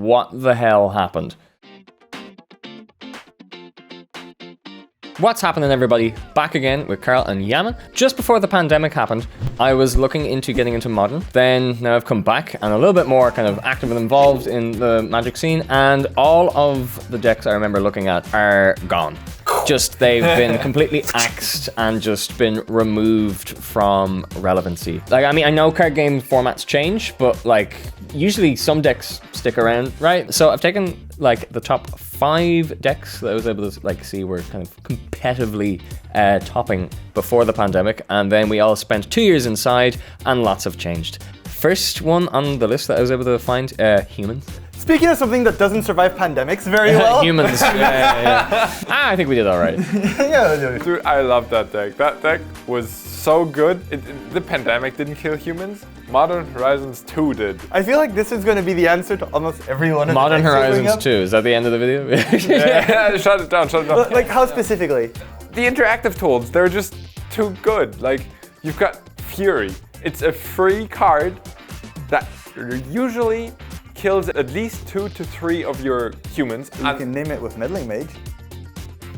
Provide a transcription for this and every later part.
what the hell happened? What's happening, everybody? Back again with Carl and Jamin. Just before the pandemic happened, I was looking into getting into Modern. Then now I've come back and a little bit more kind of active and involved in the Magic scene, and all of the decks I remember looking at are gone. Just they've been completely axed and just been removed from relevancy. Like, I mean, I know card game formats change, but like usually some decks stick around, right? So I've taken like the top 5 decks that I was able to like see were kind of competitively topping before the pandemic, and then we all spent 2 years inside and lots have changed. First one on the list that I was able to find, humans. Speaking of something that doesn't survive pandemics very well. Humans. Yeah. I think we did all right. Yeah. Dude, I love that deck. That deck was so good. The pandemic didn't kill humans. Modern Horizons 2 did. I feel like this is going to be the answer to almost every one of the Modern decks Horizons 2. Is that the end of the video? Yeah, shut it down. Like, how specifically? The interactive tools, they're just too good. Like, you've got Fury. It's a free card that usually kills at least 2 to 3 of your humans. You can name it with Meddling Mage.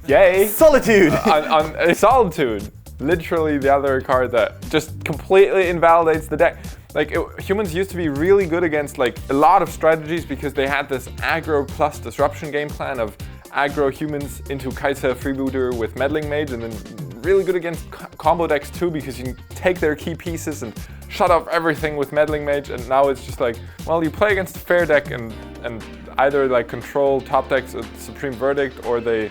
Yay! Solitude! on Solitude. Literally the other card that just completely invalidates the deck. Like, humans used to be really good against like a lot of strategies because they had this aggro plus disruption game plan of aggro humans into Kai'Sa freebooter with Meddling Mage, and then really good against combo decks too because you can take their key pieces and shut off everything with Meddling Mage. And now it's just like, well, you play against a fair deck and either like control top decks at Supreme Verdict, or they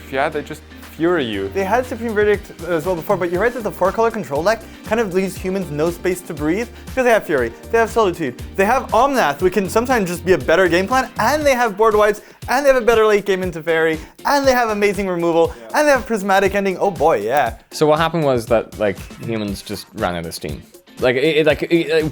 just fury you. They had Supreme Verdict as well before, but you're right that the 4-color control deck kind of leaves humans no space to breathe because they have Fury, they have Solitude, they have Omnath, which can sometimes just be a better game plan, and they have board wipes, and they have a better late game into Fairy, and they have amazing removal, and they have Prismatic Ending. Oh boy, yeah. So what happened was that like humans just ran out of steam. Like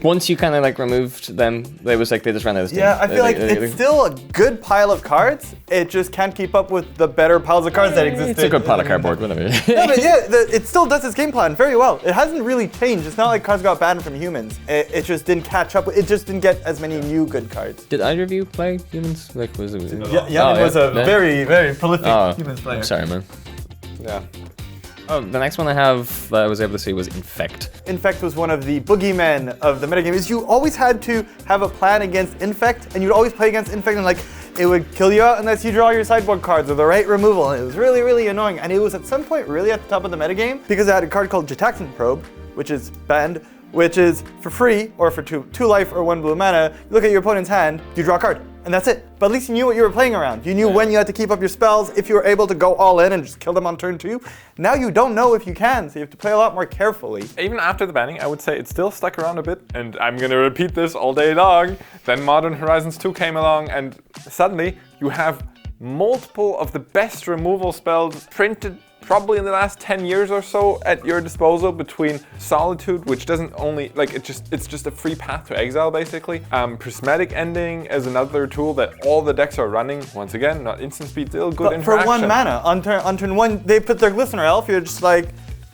once you kind of like removed them, they just ran out of steam. Yeah, I feel like it's still a good pile of cards. It just can't keep up with the better piles of cards that exist. It's a good pile of cardboard, whatever. No, but yeah, it still does its game plan very well. It hasn't really changed. It's not like cards got banned from humans. It just didn't catch up. It just didn't get as many new good cards. Did either of you play humans? Like, was it? Yeah, was a very, very prolific humans player. I'm sorry, man. Yeah. Oh, the next one I have that I was able to see was Infect. Infect was one of the boogeymen of the metagame. Is you always had to have a plan against Infect, and you'd always play against Infect, and like it would kill you out unless you draw your sideboard cards or the right removal. And it was really, really annoying. And it was at some point really at the top of the metagame because it had a card called Jataxan Probe, which is banned, which is for free or for two life or 1 blue mana. You look at your opponent's hand, you draw a card. And that's it. But at least you knew what you were playing around. You knew when you had to keep up your spells, if you were able to go all in and just kill them on turn 2. Now you don't know if you can, so you have to play a lot more carefully. Even after the banning, I would say it still stuck around a bit. And I'm gonna repeat this all day long. Then Modern Horizons 2 came along, and suddenly you have multiple of the best removal spells printed probably in the last 10 years or so at your disposal, between Solitude, which doesn't only, like, it's just a free path to exile basically. Prismatic Ending is another tool that all the decks are running. Once again, not instant speed, still good but interaction. For 1 mana, on turn 1, they put their Glistener Elf, you're just like,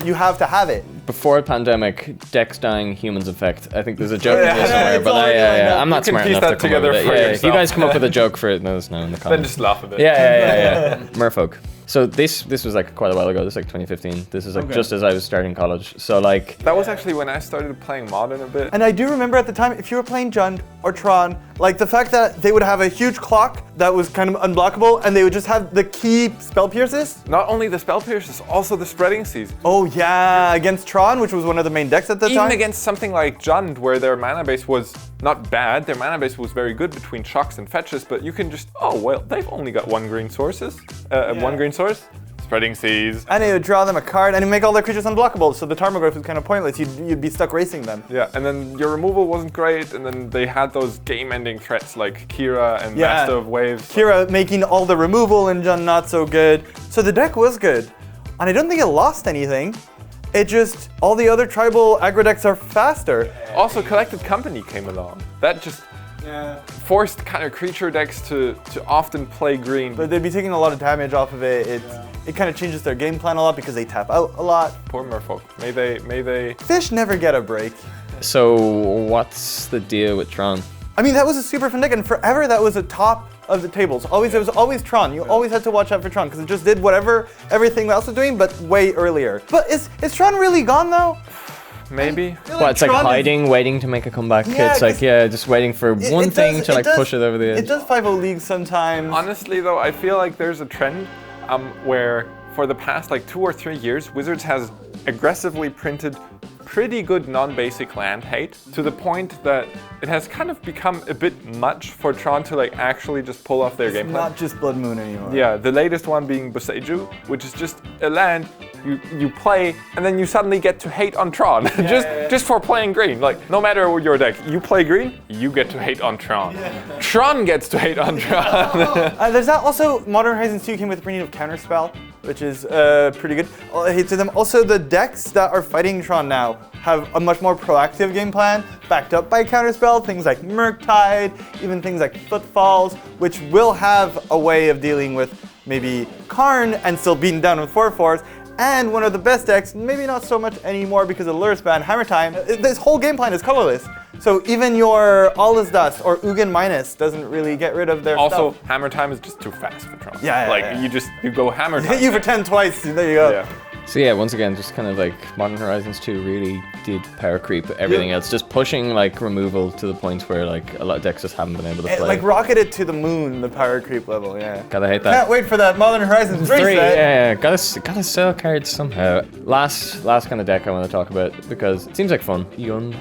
you have to have it. Before pandemic, decks dying, humans effect. I think there's a joke in there somewhere, but I'm not smart enough to come up with it. If you guys come up with a joke for it, let us know in the comments. Then just laugh at it. Yeah. Merfolk. So this was like quite a while ago. This is like 2015. This is like just as I was starting college. So like that was actually when I started playing Modern a bit. And I do remember at the time, if you were playing Jund or Tron, like the fact that they would have a huge clock that was kind of unblockable, and they would just have the key spell pierces. Not only the spell pierces, also the spreading seas. Oh yeah, against Tron, which was one of the main decks at the time. Even against something like Jund, where their mana base was not bad, their mana base was very good between shocks and fetches, but you can just, oh well, they've only got 1 green sources, 1 green source. Spreading seas. And it would draw them a card, and it would make all their creatures unblockable, so the Tarmogoyf was kind of pointless. You'd be stuck racing them. Yeah, and then your removal wasn't great, and then they had those game-ending threats like Kira and Master of Waves. Kira making all the removal and Jund not so good. So the deck was good, and I don't think it lost anything. It just, all the other tribal aggro decks are faster. Also, Collected Company came along. That just forced kind of creature decks to often play green. But they'd be taking a lot of damage off of it. It kind of changes their game plan a lot because they tap out a lot. Poor Merfolk. May they... Fish never get a break. So what's the deal with Tron? I mean, that was a super fun deck, and forever that was a top of the tables. Always, it was always Tron. You always had to watch out for Tron because it just did whatever everything else was doing, but way earlier. But is Tron really gone though? Maybe. Well, it's like hiding, waiting to make a comeback. Yeah, It's like, just waiting for one thing to like push it over the edge. It does 5-0 leagues sometimes. Honestly, though, I feel like there's a trend where for the past like 2 or 3 years, Wizards has aggressively printed pretty good non-basic land hate to the point that it has kind of become a bit much for Tron to like actually just pull off their game plan. Not just Blood Moon anymore. Yeah, the latest one being Boseiju, which is just a land you play and then you suddenly get to hate on Tron just for playing green. Like no matter your deck, you play green, you get to hate on Tron. Yeah. Tron gets to hate on Tron. There's that also. Modern Horizons 2 came with Bringing of Counterspell, which is pretty good. I hate to them. Also, the decks that are fighting Tron now have a much more proactive game plan, backed up by Counterspell, things like Murktide, even things like Footfalls, which will have a way of dealing with maybe Karn and still beating down with 4/4s. And one of the best decks, maybe not so much anymore because of Lure Span, Hammer Time. This whole game plan is colorless. So even your All Is Dust or Ugin Minus doesn't really get rid of their also, stuff. Hammer Time is just too fast for Tron. Yeah. You go Hammer Time. Hit you for 10 twice, there you go. Yeah. So yeah, once again, just kind of like Modern Horizons 2 really did power creep everything else, just pushing like removal to the point where like a lot of decks just haven't been able to play. Like rocketed to the moon, the power creep level, yeah. Gotta hate that. Can't wait for that Modern Horizons 3 set. Yeah, gotta sell cards somehow. Last kind of deck I want to talk about because it seems like fun. Yund.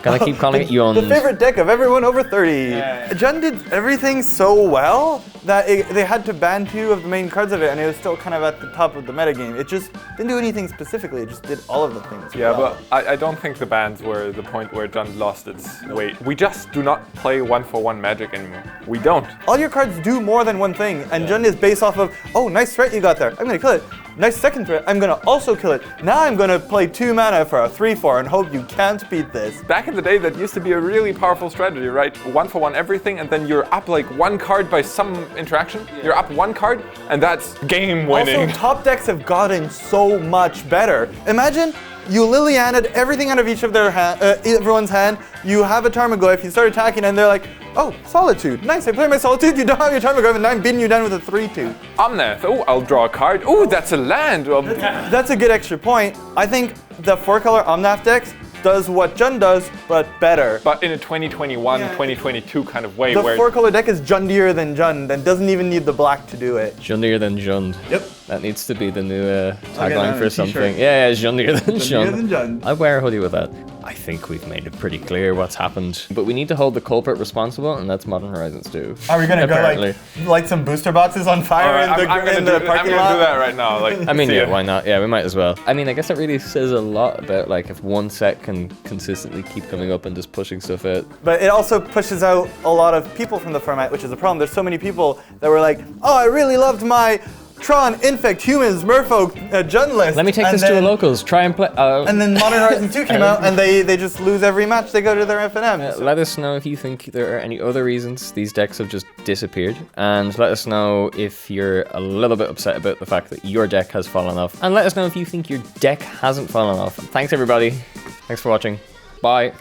Gotta keep calling it Yund. The favorite deck of everyone over 30. Yeah. Jund did everything so well that they had to ban 2 of the main cards of it, and it was still kind of at the top of the metagame. It just didn't do anything specifically, it just did all of the things. Yeah, well. but I don't think the bans were the point where Jund lost its weight. We just do not play 1-for-1 Magic anymore. We don't. All your cards do more than one thing, and Jund is based off of, oh, nice threat you got there, I'm gonna kill it. Nice second threat, I'm gonna also kill it. Now I'm gonna play 2 mana for a 3/4 and hope you can't beat this. Back in the day, that used to be a really powerful strategy, right? 1-for-1 everything, and then you're up like 1 card by some interaction. You're up 1 card, and that's game winning. Also, top decks have gotten so much better. Imagine you Liliana'd everything out of each of their everyone's hand. You have a Tarmogoyf, you start attacking, and they're like, oh, Solitude. Nice, I play my Solitude, you don't have your Tarmogoyf, and now I'm beating you down with a 3/2. Omnath. Oh, I'll draw a card. Oh, that's a land. That's a good extra point. I think the 4-color Omnath decks does what Jund does, but better. But in a 2021, 2022 kind of way. The where 4-color deck is Jundier than Jund and doesn't even need the black to do it. Jundier than Jund. Yep. That needs to be the new tagline for a something. t-shirt. Yeah, Jundier than Jund. Than Jund. I'd wear a hoodie with that. I think we've made it pretty clear what's happened. But we need to hold the culprit responsible, and that's Modern Horizons 2. Are we gonna Apparently. go light some booster boxes on fire Alright, in the parking I'm lot? gonna do that right now. Like, I mean, see yeah, ya. why not? Yeah, we might as well. I mean, I guess that really says a lot about like if one set can consistently keep coming up and just pushing stuff out. But it also pushes out a lot of people from the format, which is a problem. There's so many people that were like, oh, I really loved my Tron, Infect, Humans, Merfolk, Jund list. Let me take and this then, to a locals. Try and play. And then Modern Horizons 2 came out, and they just lose every match they go to their FNM. Let us know if you think there are any other reasons these decks have just disappeared, and let us know if you're a little bit upset about the fact that your deck has fallen off, and let us know if you think your deck hasn't fallen off. Thanks everybody. Thanks for watching. Bye.